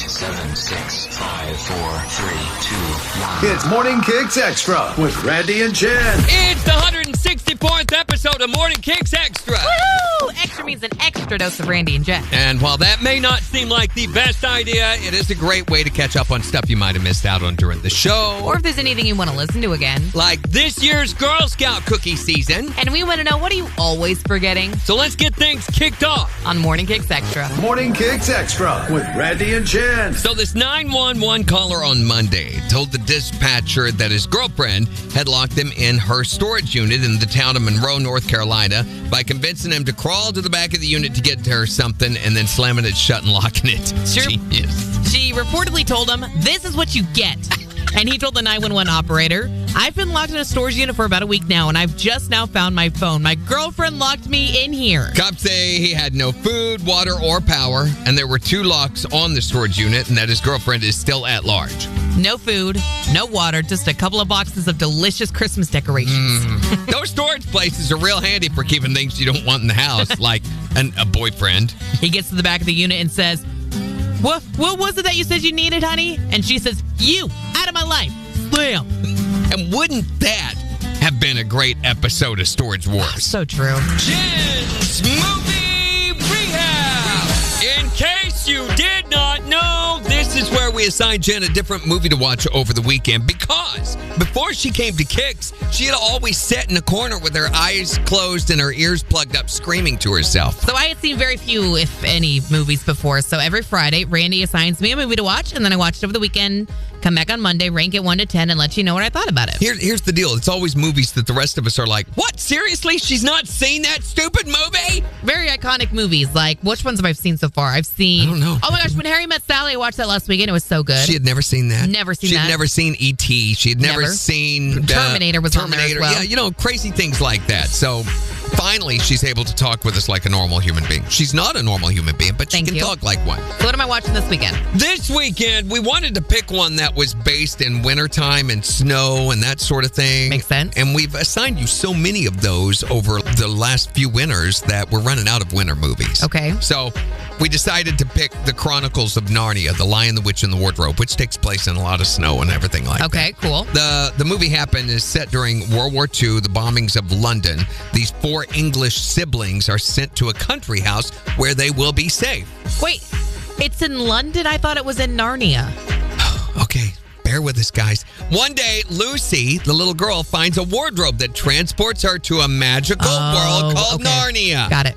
7, 6, 5, 4, 3, 2, 1. It's Morning Kicks Extra with Randy and Jen. It's the 164th episode of Morning Kicks Extra. Woo! Extra means an extra dose of Randy and Jen. And while that may not seem like the best idea, it is a great way to catch up on stuff you might have missed out on during the show. Or if there's anything you want to listen to again. Like this year's Girl Scout cookie season. And we want to know, what are you always forgetting? So let's get things kicked off on Morning Kicks Extra. Morning Kicks Extra with Randy and Jen. So this 911 caller on Monday told the dispatcher that his girlfriend had locked him in her storage unit in the town of Monroe, North Carolina, by convincing him to crawl to the back of the unit to get to her something and then slamming it shut and locking it. Sure. She reportedly told him, "This is what you get." And he told the 911 operator, "I've been locked in a storage unit for about a week now, and I've just now found my phone. My girlfriend locked me in here." Cops say he had no food, water, or power, and there were 2 locks on the storage unit, and that his girlfriend is still at large. No food, no water, just a couple of boxes of delicious Christmas decorations. Those storage places are real handy for keeping things you don't want in the house, like a boyfriend. He gets to the back of the unit and says, What was it that you said you needed, honey? And she says, "You, out of my life." Slam. And wouldn't that have been a great episode of Storage Wars? So true. Jen's Movie Rehab. In case you did not know, this is where we assigned Jen a different movie to watch over the weekend, because before she came to Kicks, she had always sat in a corner with her eyes closed and her ears plugged up, screaming to herself. So I had seen very few, if any, movies before. So every Friday, Randy assigns me a movie to watch, and then I watch it over the weekend, come back on Monday, rank it 1 to 10, and let you know what I thought about it. Here's the deal. It's always movies that the rest of us are like, what? Seriously? She's not seen that stupid movie? Very iconic movies. Like, which ones have I seen so far? I've seen... I don't know. Oh my gosh, When Harry Met Sally, I watched that last weekend. It was so good. She had never seen that. Never seen She that. had never seen E.T. She had never seen... Terminator was on there as well. Yeah, crazy things like that. So... finally, she's able to talk with us like a normal human being. She's not a normal human being, but she can talk like one. So what am I watching this weekend? This weekend, we wanted to pick one that was based in wintertime and snow and that sort of thing. Makes sense. And we've assigned you so many of those over the last few winters that we're running out of winter movies. Okay. So we decided to pick The Chronicles of Narnia, The Lion, the Witch, and the Wardrobe, which takes place in a lot of snow and everything like that. Okay, cool. The movie is set during World War II, the bombings of London. These 4 English siblings are sent to a country house where they will be safe. Wait, it's in London? I thought it was in Narnia. Okay, bear with us, guys. One day, Lucy, the little girl, finds a wardrobe that transports her to a magical world called Narnia. Got it.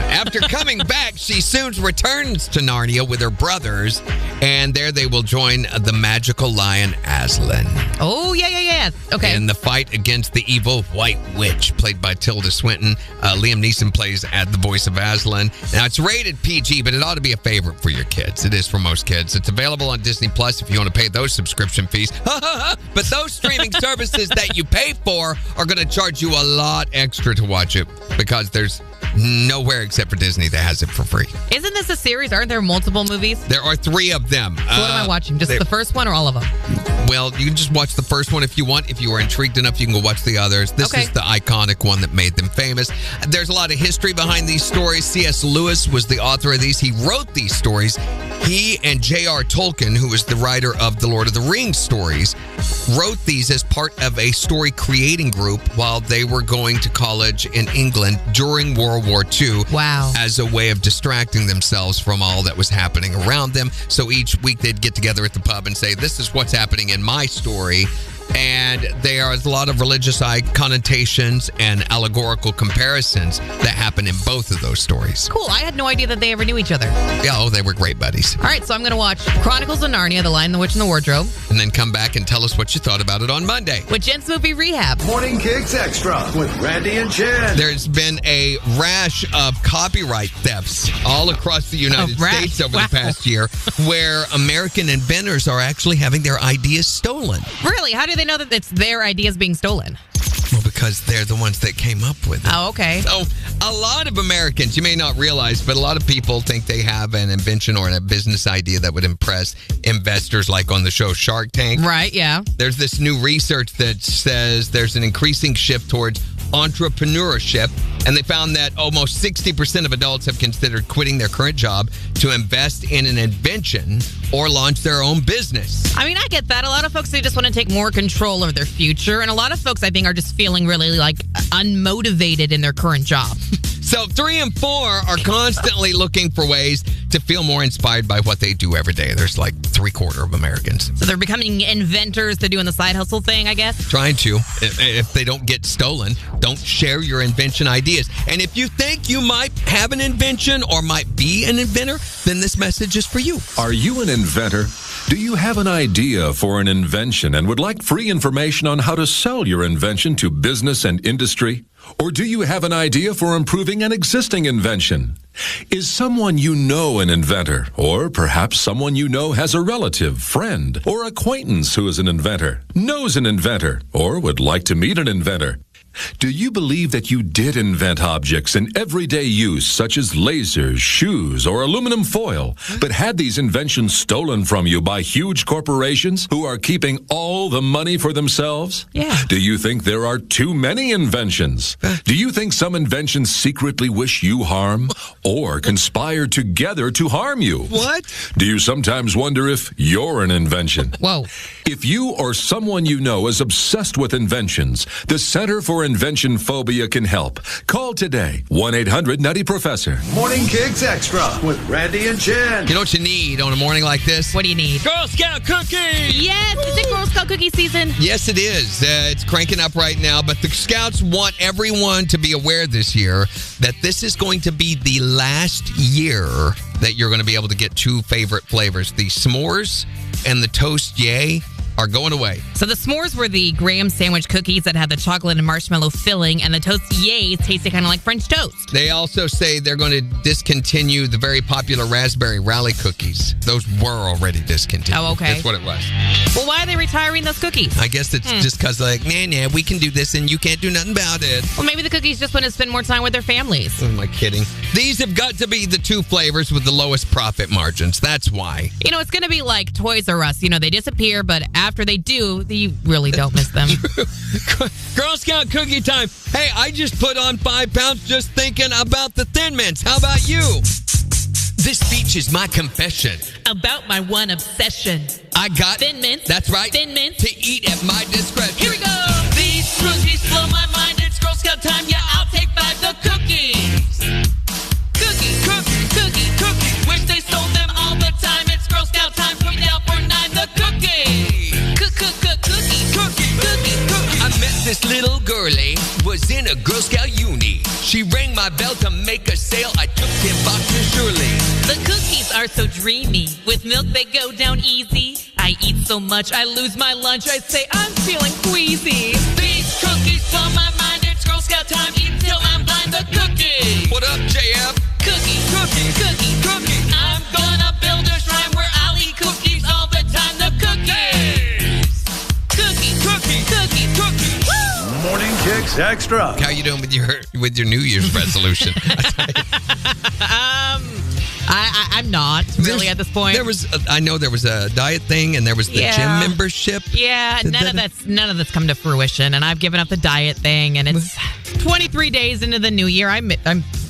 After coming back, she soon returns to Narnia with her brothers, and there they will join the magical lion Aslan. Oh, yeah. Okay. In the fight against the evil White Witch, played by Tilda Swinton. Liam Neeson plays the voice of Aslan. Now, it's rated PG, but it ought to be a favorite for your kids. It is for most kids. It's available on Disney Plus if you want to pay those subscription fees. But those streaming services that you pay for are going to charge you a lot extra to watch it, because there's nowhere except for Disney that has it for free. Isn't this a series? Aren't there multiple movies? There are 3 of them. So what am I watching? Just the first one or all of them? Well, you can just watch the first one if you want. If you are intrigued enough, you can go watch the others. This is the iconic one that made them famous. There's a lot of history behind these stories. C.S. Lewis was the author of these. He wrote these stories. He and J.R. Tolkien, who was the writer of the Lord of the Rings stories, wrote these as part of a story creating group while they were going to college in England during World War II. Wow. As a way of distracting themselves from all that was happening around them. So each week they'd get together at the pub and say, this is what's happening in my story. And there are a lot of religious connotations and allegorical comparisons that happen in both of those stories. Cool. I had no idea that they ever knew each other. Yeah, they were great buddies. All right, so I'm going to watch Chronicles of Narnia, The Lion, the Witch, and the Wardrobe. And then come back and tell us what you thought about it on Monday. With Jen's Movie Rehab. Morning Kicks Extra with Randy and Jen. There's been a rash of copyright thefts all across the United States over the past year, where American inventors are actually having their ideas stolen. Really? How do they know that it's their ideas being stolen? Well, because they're the ones that came up with it. Oh, okay. So a lot of Americans, you may not realize, but a lot of people think they have an invention or a business idea that would impress investors, like on the show Shark Tank. Right, yeah. There's this new research that says there's an increasing shift towards entrepreneurship. And they found that almost 60% of adults have considered quitting their current job to invest in an invention or launch their own business. I mean, I get that. A lot of folks, they just want to take more control of their future. And a lot of folks, I think, are just feeling really, unmotivated in their current job. So 3 and 4 are constantly looking for ways to feel more inspired by what they do every day. There's like 3/4 of Americans. So they're becoming inventors. They're doing the side hustle thing, I guess. Trying to. If they don't get stolen, don't share your invention ideas. And if you think you might have an invention or might be an inventor, then this message is for you. Are you an inventor? Do you have an idea for an invention and would like free information on how to sell your invention to business and industry? Or do you have an idea for improving an existing invention? Is someone you know an inventor? Or perhaps someone you know has a relative, friend, or acquaintance who is an inventor, knows an inventor, or would like to meet an inventor? Do you believe that you did invent objects in everyday use, such as lasers, shoes, or aluminum foil, but had these inventions stolen from you by huge corporations who are keeping all the money for themselves? Yeah. Do you think there are too many inventions? Do you think some inventions secretly wish you harm or conspire together to harm you? What? Do you sometimes wonder if you're an invention? Whoa. If you or someone you know is obsessed with inventions, the Center for Invention Phobia can help. Call today, 1-800-NUTTY-PROFESSOR. Morning Kicks Extra with Randy and Jen. You know what you need on a morning like this? What do you need? Girl Scout cookie! Yes, is it Girl Scout cookie season? Yes, it is. It's cranking up right now, but the Scouts want everyone to be aware this year that this is going to be the last year that you're going to be able to get 2 favorite flavors. The s'mores and the toast yay are going away. So the s'mores were the graham sandwich cookies that had the chocolate and marshmallow filling, and the toast yays tasted kind of like French toast. They also say they're going to discontinue the very popular raspberry rally cookies. Those were already discontinued. Oh, okay. That's what it was. Well, why are they retiring those cookies? I guess it's just because nah, we can do this and you can't do nothing about it. Well, maybe the cookies just want to spend more time with their families. Who am I kidding? These have got to be the 2 flavors with the lowest profit margins. That's why. You know, it's going to be like Toys R Us. You know, they disappear, but after they do, you really don't miss them. Girl Scout cookie time. Hey, I just put on 5 pounds just thinking about the Thin Mints. How about you? This speech is my confession. About my one obsession. I got Thin Mints. That's right. Thin Mints. To eat at my discretion. Here we go. These cookies blow my mind. It's Girl Scout time. Yeah, I'll take 5 the cookies. Cookie, cookie, cookie, cookie. Wish they sold them all the time. It's Girl Scout time. Put it out for 9 the cookie. I met this little girlie, was in a Girl Scout uni. She rang my bell to make a sale. I took 10 boxes surely. The cookies are so dreamy. With milk they go down easy. I eat so much I lose my lunch. I say I'm feeling queasy. These cookies blow my mind. It's Girl Scout time. Eat till I'm blind. The cookie. What up, JF? Cookie, cookie, cookie, cookie. I'm gonna build a shrine where I'll eat cookies all the time. The cookies. Cookie, cookie, cookie, cookie. Woo! Morning Kicks Extra. How you doing with your New Year's resolution? I'm not really at this point. I know there was a diet thing and there was the gym membership. Yeah, none of that's come to fruition, and I've given up the diet thing, and it's 23 days into the new year. I'm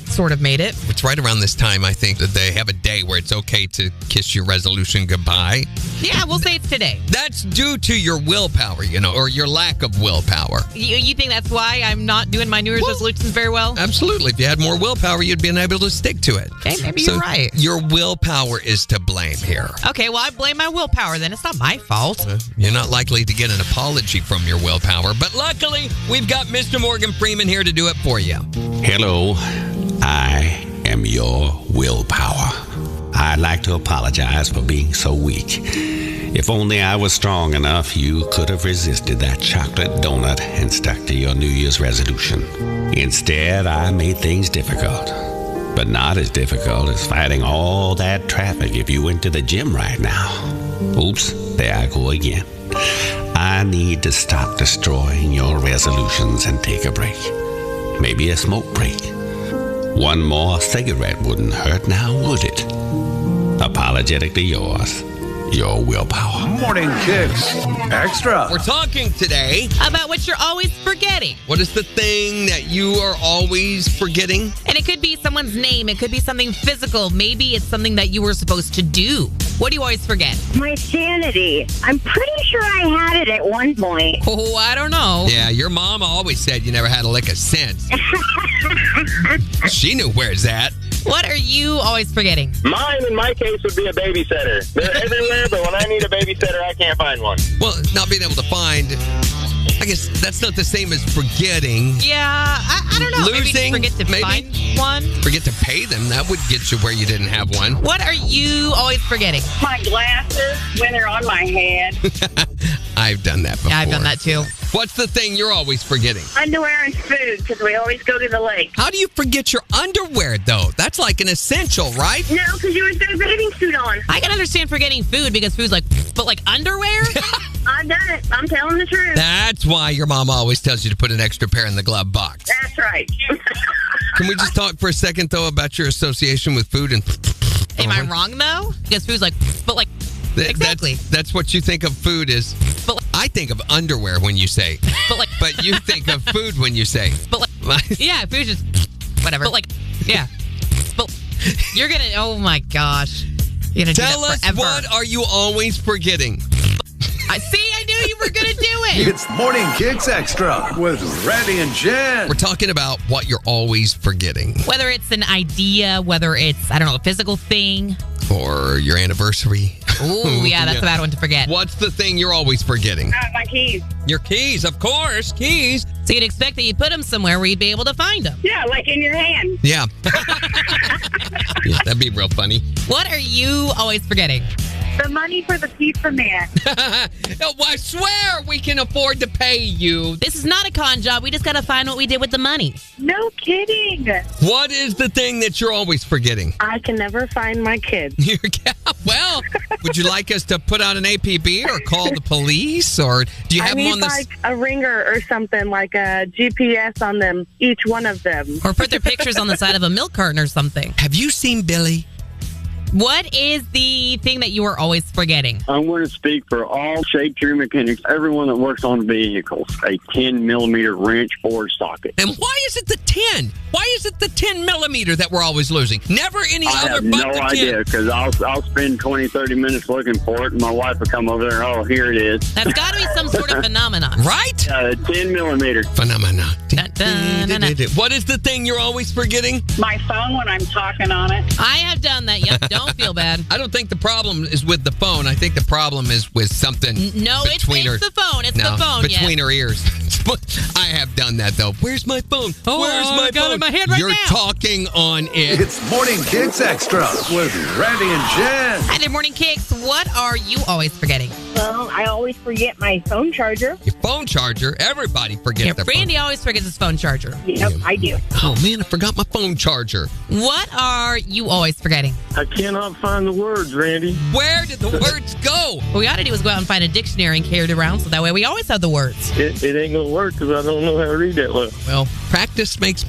sort of made it. It's right around this time, I think, that they have a day where it's okay to kiss your resolution goodbye. Yeah, we'll say it's today. That's due to your willpower, or your lack of willpower. You think that's why I'm not doing my New Year's resolutions very well? Absolutely. If you had more willpower, you'd been able to stick to it. Okay, maybe you're right. Your willpower is to blame here. Okay, well, I blame my willpower then. It's not my fault. You're not likely to get an apology from your willpower, but luckily, we've got Mr. Morgan Freeman here to do it for you. Hello, I am your willpower. I'd like to apologize for being so weak. If only I was strong enough, you could have resisted that chocolate donut and stuck to your New Year's resolution. Instead, I made things difficult. But not as difficult as fighting all that traffic if you went to the gym right now. Oops, there I go again. I need to stop destroying your resolutions and take a break. Maybe a smoke break. One more cigarette wouldn't hurt now, would it? Apologetically yours, your willpower. Morning Kicks Extra. We're talking today. About what you're always forgetting. What is the thing that you are always forgetting? And it could be someone's name. It could be something physical. Maybe it's something that you were supposed to do. What do you always forget? My sanity. I'm pretty sure I had it at one point. Oh, I don't know. Yeah, your mom always said you never had a lick of sense. She knew where it's at. What are you always forgetting? Mine, in my case, would be a babysitter. They're everywhere, but when I need a babysitter, I can't find one. Well, not being able to find, I guess that's not the same as forgetting. Yeah, I don't know. Losing, maybe forget to maybe? find one. Forget to pay them. That would get you where you didn't have one. What are you always forgetting? My glasses when they're on my head. I've done that before. Yeah, I've done that too. What's the thing you're always forgetting? Underwear and food because we always go to the lake. How do you forget your underwear, though? That's like an essential, right? No, because you always got a bathing suit on. I can understand forgetting food because food's like, but like underwear? I've done it. I'm telling the truth. That's why your mom always tells you to put an extra pair in the glove box. That's right. Can we just talk for a second, though, about your association with food and... Am I wrong, though? Because food's like, but like, exactly. That's what you think of food is. But like, I think of underwear when you say. but like, But you think of food when you say. but like, yeah, food's just whatever. But like, yeah. But you're going to, oh my gosh. You're going to do Tell that us, forever. what are you always forgetting? I knew you were going to do it. It's Morning Kicks Extra with Randy and Jen. We're talking about what you're always forgetting. Whether it's an idea, whether it's, I don't know, a physical thing. Or your anniversary. Ooh, yeah, that's a bad one to forget. What's the thing you're always forgetting? My keys. Your keys, of course. Keys. So you'd expect that you'd put them somewhere where you'd be able to find them. Yeah, like in your hand. Yeah. Yeah, that'd be real funny. What are you always forgetting? The money for the pizza man. Oh, I swear we can afford to pay you. This is not a con job. We just got to find what we did with the money. No kidding. What is the thing that you're always forgetting? I can never find my kids. Well, would you like us to put out an APB or call the police? Or do you have them on the... like a ringer or something, like a GPS on them, each one of them. Or put their pictures on the side of a milk carton or something. Have you seen Billy? What is the thing that you are always forgetting? I'm going to speak for all shade tree mechanics, everyone that works on vehicles, a 10-millimeter wrench or socket. And why is it the 10? Why is it the 10 millimeter that we're always losing? Never any I other have but no the 10. idea, because I'll spend 20, 30 minutes looking for it, and my wife will come over there, oh, here it is. That's got to be some sort of phenomenon. Right? 10 millimeter. Phenomena. Dun, dun, dun, dun. What is the thing you're always forgetting? My phone when I'm talking on it. I have done that. Yep, don't feel bad. I don't think the problem is with the phone. I think the problem is with something No, it's between her... the phone. It's the phone. Between her ears. I have done that, though. Where's my phone? Oh, Where's my I got it phone? in my hand right You're now. talking on it. It's Morning Kicks Extra with Randy and Jen. Hi there, Morning Kicks. What are you always forgetting? Well, I always forget my phone charger. Your phone charger. Everybody forgets Yeah, their Randy always forgets his phone charger. Yep, I do. phone. Oh, man, I forgot my phone charger. What are you always forgetting? I cannot find the words, Randy. Where did the words go? What we ought to do is go out and find a dictionary and carry it around so that way we always have the words. It ain't going to work because I don't know how to read that well. Well, practice makes,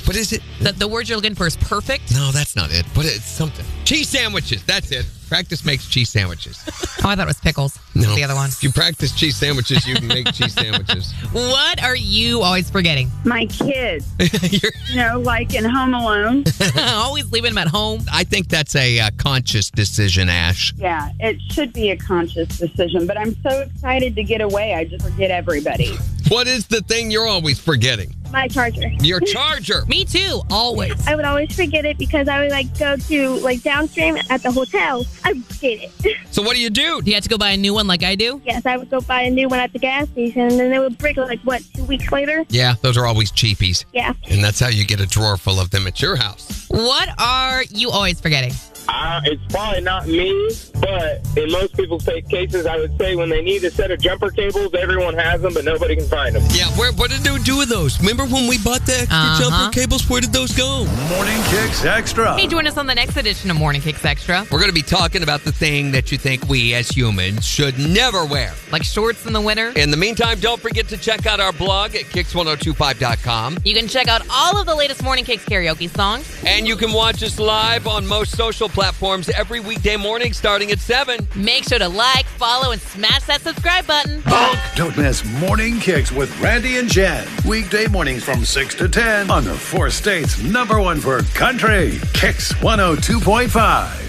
what is it? The word you're looking for is perfect. No, that's not it. But it's something. Cheese sandwiches. That's it. Practice makes cheese sandwiches. Oh, I thought it was pickles. No. That's the other one. If you practice cheese sandwiches, you can make cheese sandwiches. What are you always forgetting? My kids. You're- You know, like in Home Alone. Always leaving them at home. I think that's a conscious decision, Ash. Yeah, it should be a conscious decision, but I'm so excited to get away, I just forget everybody. What is the thing you're always forgetting? My charger. Your charger. Me too, always. I would always forget it because I would go to downstream at the hotel. I would forget it. So what do? Do you have to go buy a new one like I do? Yes, I would go buy a new one at the gas station, and then they would break 2 weeks later? Yeah, those are always cheapies. Yeah. And that's how you get a drawer full of them at your house. What are you always forgetting? It's probably not me, but in most people's cases, I would say when they need a set of jumper cables, everyone has them, but nobody can find them. Yeah, what did they do with those? Remember when we bought the extra jumper cables? Where did those go? Morning Kicks Extra. Hey, join us on the next edition of Morning Kicks Extra. We're going to be talking about the thing that you think we as humans should never wear. Like shorts in the winter. In the meantime, don't forget to check out our blog at kicks1025.com. You can check out all of the latest Morning Kicks karaoke songs. And you can watch us live on most social platforms platforms every weekday morning starting at 7. Make sure to like, follow, and smash that subscribe button. Don't miss Morning Kicks with Randy and Jen. Weekday mornings from 6 to 10 on the 4 states' #1 for country. Kicks 102.5.